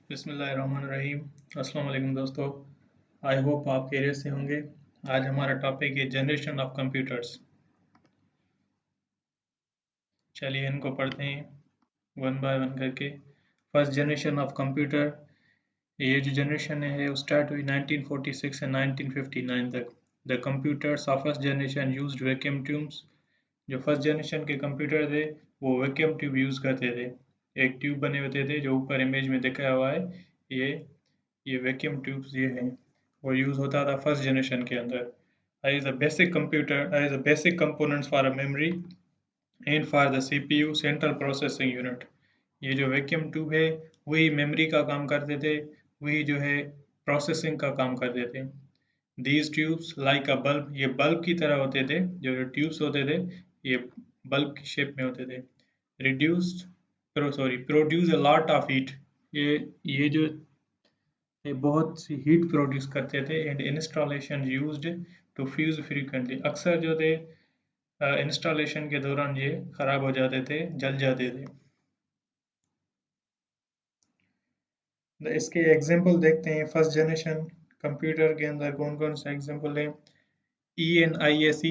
बिस्मिल्लाहिर्रहमानिर्रहीम। अस्सलाम वालेकुम दोस्तों। आई होप आप खैरियत से होंगे। आज हमारा टॉपिक है जनरेशन ऑफ कंप्यूटर्स। चलिए इनको पढ़ते हैं वन बाय वन करके। फर्स्ट जनरेशन ऑफ कंप्यूटर, ये जो जनरेशन है वो स्टार्ट हुई 1946 से 1959 तक। The computers of first generation used vacuum tubes. जो फर्स्ट जनरेशन के कंप्यूटर थे वो वैक्यूम ट्यूब यूज़ करते थे। एक ट्यूब बने होते थे जो ऊपर इमेज में दिखाया हुआ है। ये ये वैक्यूम ट्यूब्स ये हैं, वो यूज़ होता था फर्स्ट जनरेशन के अंदर। As a basic computer as a basic components for a memory and for the CPU central processing unit. ये जो वैक्यूम ट्यूब है वही मेमोरी का काम करते थे, वही जो है प्रोसेसिंग का काम करते थे। These tubes like a bulb, ये बल्ब की तरह होते थे। जो ट्यूब्स होते थे ये बल्ब की शेप में होते थे। Reduced produce a lot of heat. ये ये जो ये बहुत सी हीट प्रोड्यूस करते थे। And installation used to fuse frequently, अक्सर जो थे इंस्टॉलेशन के दौरान ये खराब हो जाते थे, जल जाते थे। इसके एग्जांपल देखते हैं। फर्स्ट जनरेशन कंप्यूटर के अंदर कौन कौन से एग्जांपल हैं। ENIAC,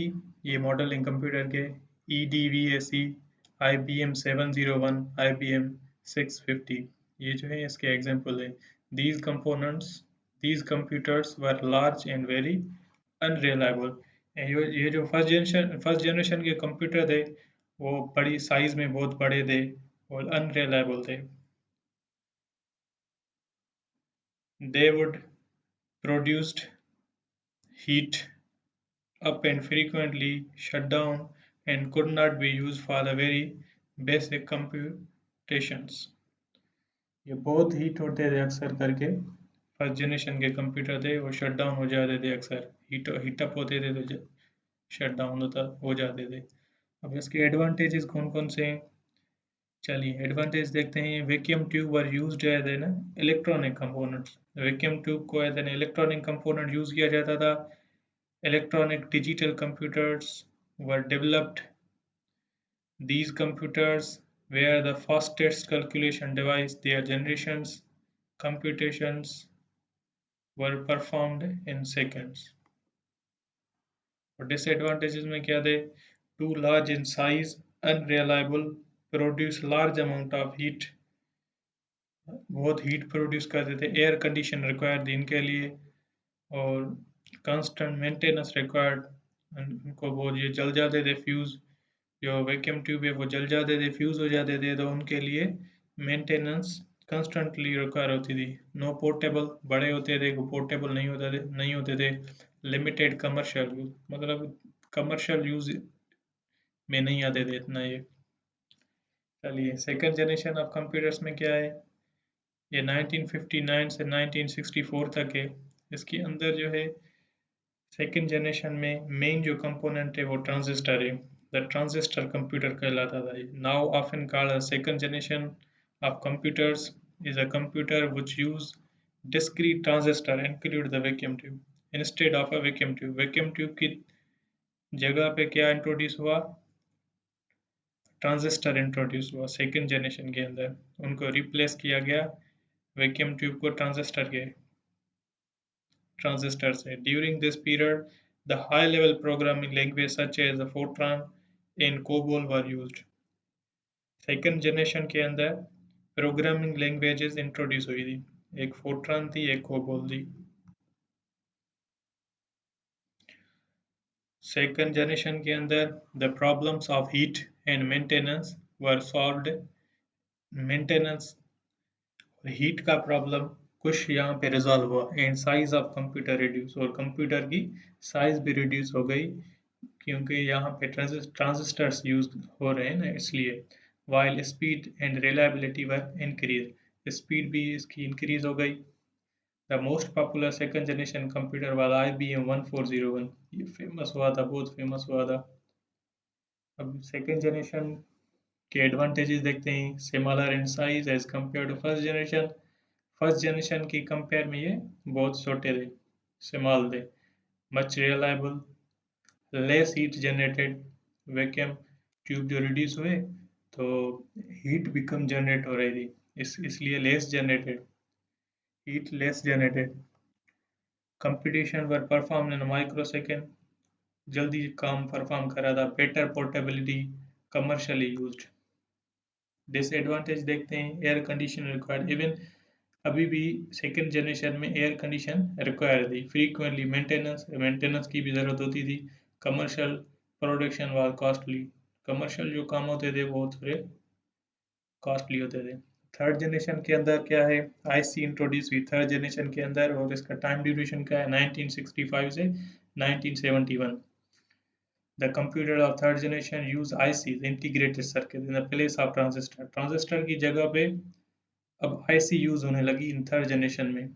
ये मॉडलिंग कंप्यूटर के। EDVAC, IBM 701, IBM 650, ये जो है इसके एग्जांपल है। these components these computers were large and very unreliable। ये जो फर्स्ट जनरेशन के कंप्यूटर थे वो बड़ी साइज में बहुत बड़े थे और अनरिलायबल थे। they would produced heat up and frequently shut down and could not be used for the very basic computations। ये बहुत हीट होते थे अक्सर करके। फर्स्ट जनरेशन के कंप्यूटर थे वो शट डाउन हो जाते थे, अक्सर हीट अप होते थे तो शट डाउन होता हो जाते थे। अब इसके एडवांटेजेस कौन कौन से हैं, चलिए एडवांटेज देखते हैं। Vacuum tube were used as an electronic components. Vacuum tube को as an electronic component use किया जाता था। Electronic digital computers were developed. These computers were the fastest calculation device. Their generations computations were performed in seconds। और disadvantages में क्या थे, too large in size, unreliable, produce large amount of heat, बहुत heat produce करते थे। Air condition required इनके लिए, और constant maintenance required, उनको बहुत ये जल जाते थे फ्यूज। जो वैक्यूम ट्यूब है वो जल जाते थे, फ्यूज हो जाते थे, तो उनके लिए मेंटेनेंस कंस्टेंटली रिक्वायर होती थी। नो पोर्टेबल, बड़े होते थे पोर्टेबल नहीं होते थे। लिमिटेड कमर्शियल यूज, मतलब कमर्शियल यूज में नहीं आते थे इतना ये। चलिए सेकंड जनरेशन ऑफ कंप्यूटर्स में क्या है, ये 1959 से 1964 तक है। इसके अंदर जो है सेकेंड जनरेशन में मेन जो कंपोनेंट है वो ट्रांजिस्टर है। द ट्रांजिस्टर कंप्यूटर कहलाता था। Now often called the second generation of computers is a computer which use discrete transistor include the vacuum tube instead of a vacuum tube। Vacuum tube की जगह पे क्या introduce हुआ, transistor introduce हुआ second generation के अंदर। उनको replace किया गया वैक्यूम ट्यूब को ट्रांजिस्टर से। During this period the high level programming language such as Fortran and COBOL were used. Second generation के अंदर प्रोग्रामिंग लैंग्वेजेस इंट्रोड्यूस हुई थी, एक फोर्ट्रान थी, एक कोबोल थी। सेकंड जनरेशन के अंदर the problems of heat and maintenance were solved. Maintenance और हीट का प्रॉब्लम कुछ यहाँ पे रिजॉल्व हुआ। And size of computer reduce, और कंप्यूटर की साइज भी रिड्यूस हो गई क्योंकि यहाँ पे ट्रांजिस्टर्स यूज हो रहे हैं ना, इसलिए। While speed and reliability were increase, speed भी इसकी इंक्रीज हो गई। The most popular second generation computer वाला IBM 1401, ये फेमस हुआ था, बहुत फेमस हुआ था। अब सेकंड जनरेशन के एडवांटेजेस देखते हैं। Similar in size as compare to first generation. First generation की कंपेयर में ये बहुत छोटे थे, स्मॉल थे। Much reliable, less heat generated. Vacuum tube जो रिड्यूस हुए तो हीट भी कम जनरेट हो रही थी, इसलिए less generated. heat less generated. Computation were performed in a microsecond. जल्दी काम परफॉर्म करा था. Better portability, commercially used. Disadvantage देखते हैं. Air condition required. इवन अभी भी सेकंड जनरेशन में एयर कंडीशन रिक्वायर थी. फ्रीक्वेंटली मेंटेनेंस की भी ज़रूरत होती थी. Commercial production was costly. Commercial जो काम होते थे वो थोड़े कॉस्टली होते थे. थर्ड जनरेशन के अंदर क्या है, आईसी इंट्रोड्यूस हुई थर्ड जनरेशन के अंदर, और इसका टाइम ड्यूरेशन क्या है 1965 से 1971. The computer of third generation use ICs, integrated circuit, in the place of transistor. Transistor की जगह पे अब IC यूज होने लगी इन थर्ड जनरेशन में.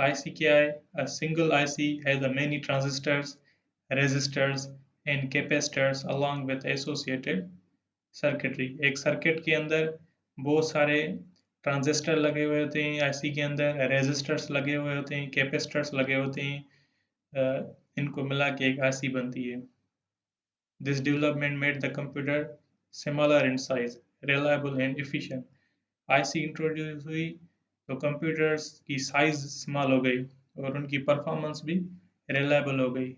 IC क्या है? A single IC has a many transistors, resistors and capacitors along with associated circuitry. एक सर्किट के अंदर बहुत सारे ट्रांजिस्टर लगे हुए होते हैं. आईसी के अंदर रेजिस्टर्स लगे हुए होते हैं, कैपेसिटर्स लगे होते हैं. इनको मिला के एक आईसी बनती है. This development made the computer smaller in size, reliable and efficient. IC introduce हुई तो कंप्यूटर्स की साइज स्मॉल हो गई और उनकी परफॉर्मेंस भी रिलायबल हो गई.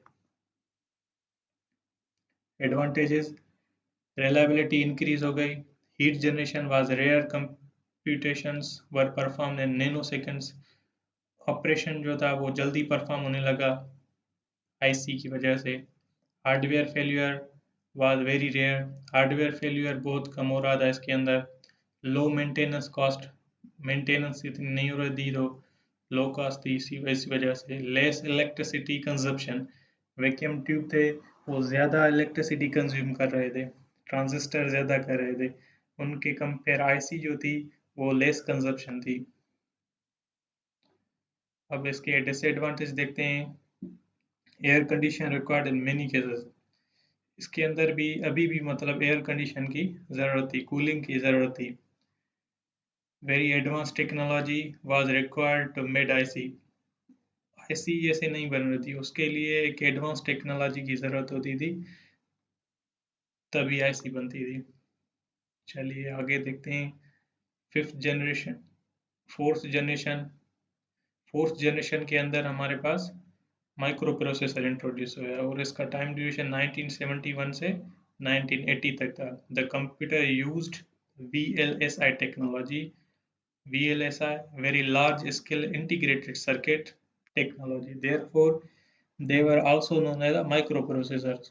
एडवांटेजेस, रिलायबिलिटी इंक्रीज हो गई. Heat generation was rare. Computations were performed in nanoseconds. Operation जो था वो जल्दी परफॉर्म होने लगा आईसी की वजह से. Hardware failure was very rare. Hardware failure बहुत कम हो रहा था इसके अंदर. लो मेंटेनेंस कॉस्ट, मेंटेनेंस इतनी नहीं हो रही थी तो लो कॉस्ट थी इसी वजह से. Less electricity consumption, vacuum tube थे वो ज़्यादा इलेक्ट्रिसिटी कंज्यूम कर रहे थे, ट्रांजिस्टर ज़्यादा कर रहे थे. उनके कंपेयर आईसी जो थी वो लेस कंजप्शन थी. अब इसके डिसएडवांटेज देखते हैं. Air condition required in many cases. इसके अंदर भी अभी भी मतलब एयर कंडीशन की ज़रूरत थी, कूलिंग की ज़रूरत थी. Very advance technology was required to made IC. IC जैसे नहीं बन रही थी, उसके लिए एक एडवांस टेक्नोलॉजी की ज़रूरत होती थी, तभी आईसी बनती थी. चलिए आगे देखते हैं. Fifth generation, fourth generation. Fourth generation के अंदर हमारे पास माइक्रो प्रोसेसर इंट्रोड्यूस हुआ है और इसका टाइम ड्यूरेशन 1971 से 1980 तक था. The computer used VLSI technology. VLSI, very large scale integrated circuit technology. Therefore, they were also known as the microprocessors.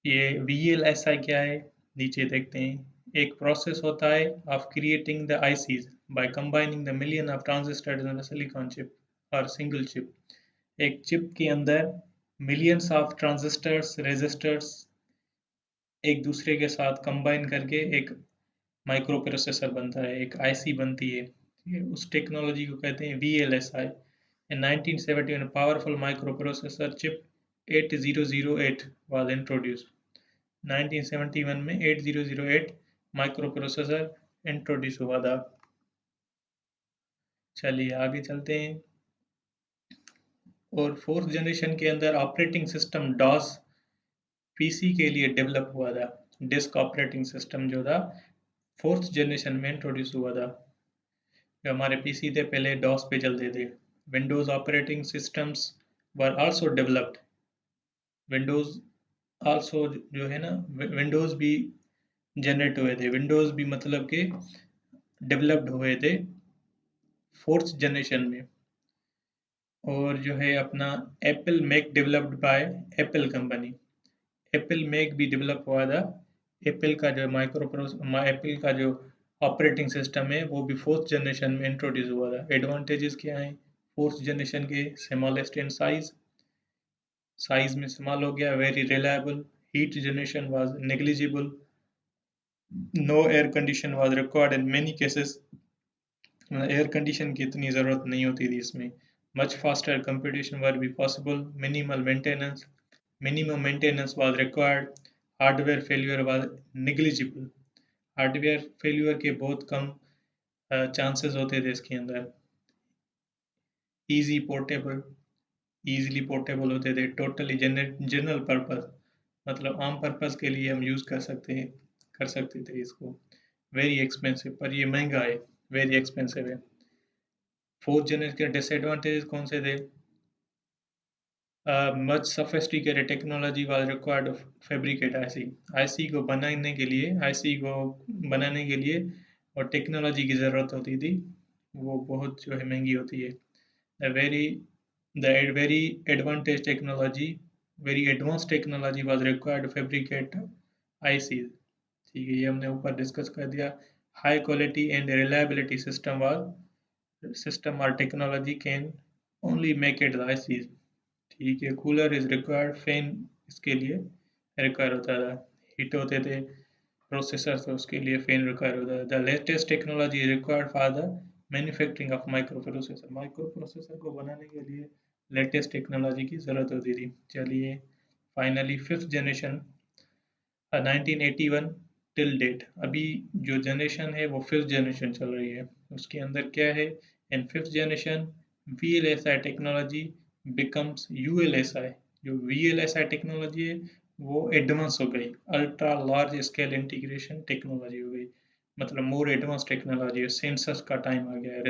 ये VLSI क्या है, नीचे देखते हैं. एक प्रोसेस होता है of creating the ICs by combining the million of transistors in a silicon chip or single chip. एक चिप के अंदर मिलियंस ऑफ ट्रांजिस्टर्स, रेजिस्टर्स एक दूसरे के साथ कंबाइन करके एक माइक्रो प्रोसेसर बनता है, एक आईसी बनती है. ये उस टेक्नोलॉजी को कहते हैं VLSI. In 1971, a powerful microprocessor chip 8008 was introduced. 1971 में 8008 माइक्रोप्रोसेसर इंट्रोड्यूस हुआ था. चलिए आगे चलते हैं. और फोर्थ जनरेशन के अंदर ऑपरेटिंग सिस्टम डॉस पीसी के लिए डेवलप हुआ था. डिस्क ऑपरेटिंग सिस्टम जो था फोर्थ जनरेशन में इंट्रोड्यूस हुआ था. जो हमारे पीसी थे पहले डॉस पे चलते थे. Windows operating systems were also developed. Windows also जो है ना, विंडोज भी जनरेट हुए थे. विंडोज भी मतलब के डेवलप्ड हुए थे फोर्थ जनरेशन में. और जो है अपना Apple Mac developed by Apple company. Apple Mac भी डेवलप हुआ था. एप्पल का जो एप्पल का जो ऑपरेटिंग सिस्टम है वो भी फोर्थ जनरेशन में इंट्रोड्यूस हुआ था. एडवांटेजेस क्या हैं फोर्थ जनरेशन के? स्मॉलेस्ट इन साइज में स्मॉल हो गया. Very reliable. Heat generation was negligible. No air condition was required in many cases. Air condition की इतनी ज़रूरत नहीं होती थी इसमें. Much faster computation were be possible. minimum maintenance was required. Hardware failure was negligible. Hardware failure के बहुत कम chances होते थे इसके अंदर. इजीली पोर्टेबल होते थे. टोटली जनरल पर्पस, मतलब आम पर्पस के लिए हम यूज़ कर सकते थे इसको. वेरी एक्सपेंसिव, पर ये महंगा है, वेरी एक्सपेंसिव है. फोर्थ जनरेशन के डिसएडवांटेजेस कौन से थे? Much sophisticated technology was required to fabricate IC. IC को बनाने के लिए और टेक्नोलॉजी की ज़रूरत होती थी, वो बहुत जो है महंगी होती है। The very the very advantage technology very advance technology was required to fabricate IC. ठीक है, ये हमने ऊपर डिस्कस कर दिया। High quality and reliability system और technology can only make it the IC. ठीक है, कूलर इज रिक्वायर्ड, फैन इसके लिए रिक्वायर होता था, हीट होते थे प्रोसेसर, तो उसके लिए फैन रिक्वायर होता था। The latest technology required for the manufacturing of micro processor को बनाने के लिए लेटेस्ट टेक्नोलॉजी की ज़रूरत होती थी। चलिए finally fifth generation 1981 till date, अभी जो जनरेशन है वो फिफ्थ जनरेशन चल रही है। उसके अंदर क्या है? In fifth generation VLSI technology becomes ULSI। जो VLSI टेक्नोलॉजी है वो एडवांस हो गई, ultra large scale integration technology हो गई, मतलब मोर एडवांस टेक्नोलॉजी है। सेंसस का टाइम आ गया है,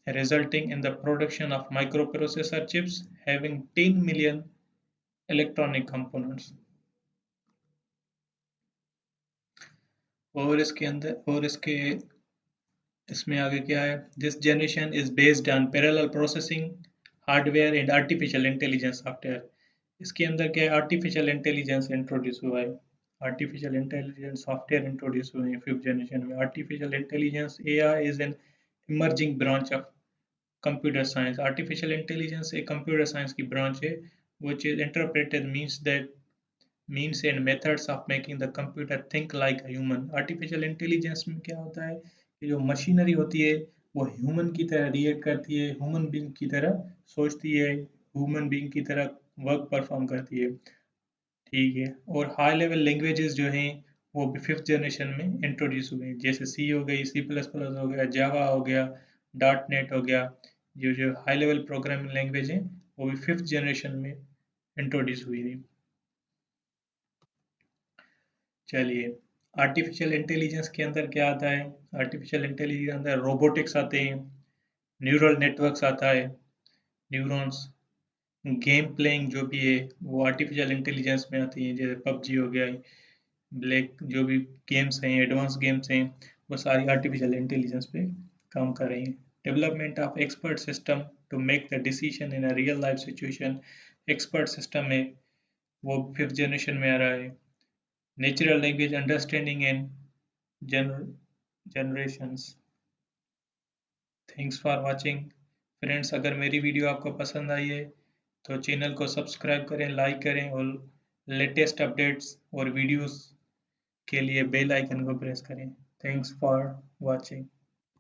resulting in the production of microprocessor chips having 10 million electronic components। इसमें आगे क्या है? This generation is based on parallel processing hardware and artificial intelligence software. इसके अंदर क्या है? आर्टिफिशियल इंटेलिजेंस इंट्रोड्यूस हुआ है, आर्टिफिशियल इंटेलिजेंस सॉफ्टवेयर इंट्रोड्यूस हुए हैं फिफ्थ जनरेशन में। Artificial intelligence AI is an emerging branch of computer science. Artificial intelligence एक कंप्यूटर साइंस की ब्रांच है which is interpreted means and methods of making the computer think like a human। Artificial intelligence में क्या होता है कि जो machinery होती है वो ह्यूमन की तरह रिएक्ट करती है, ह्यूमन बीइंग की तरह सोचती है, ह्यूमन बीइंग की तरह वर्क परफॉर्म करती है। ठीक है, और हाई लेवल लैंग्वेजेस जो हैं वो भी फिफ्थ जनरेशन में इंट्रोड्यूस हुए हैं, जैसे सी हो गई, C++ हो गया, जावा हो गया, .NET हो गया। जो हाई लेवल प्रोग्रामिंग लैंग्वेज हैं वो भी फिफ्थ जनरेशन में इंट्रोड्यूस हुई थी। चलिए, आर्टिफिशियल इंटेलिजेंस के अंदर क्या आता है? आर्टिफिशियल इंटेलिजेंस के अंदर रोबोटिक्स आते हैं, न्यूरल नेटवर्क्स आता है, न्यूरॉन्स, गेम प्लेइंग जो भी है वो आर्टिफिशियल इंटेलिजेंस में आती है, जैसे पबजी हो गया, ब्लैक, जो भी गेम्स हैं, एडवांस गेम्स हैं, वो सारी आर्टिफिशियल इंटेलिजेंस पे काम कर रही हैं। Development of expert system to make the decision in a real life situation. Expert system है वो फिफ्थ जनरेशन में आ रहा है। Natural language understanding and generations. Thanks for watching friends. अगर मेरी वीडियो आपको पसंद आई है तो चैनल को सब्सक्राइब करें, लाइक करें, और लेटेस्ट अपडेट्स और वीडियोस के लिए बेल आइकन को प्रेस करें। Thanks for watching.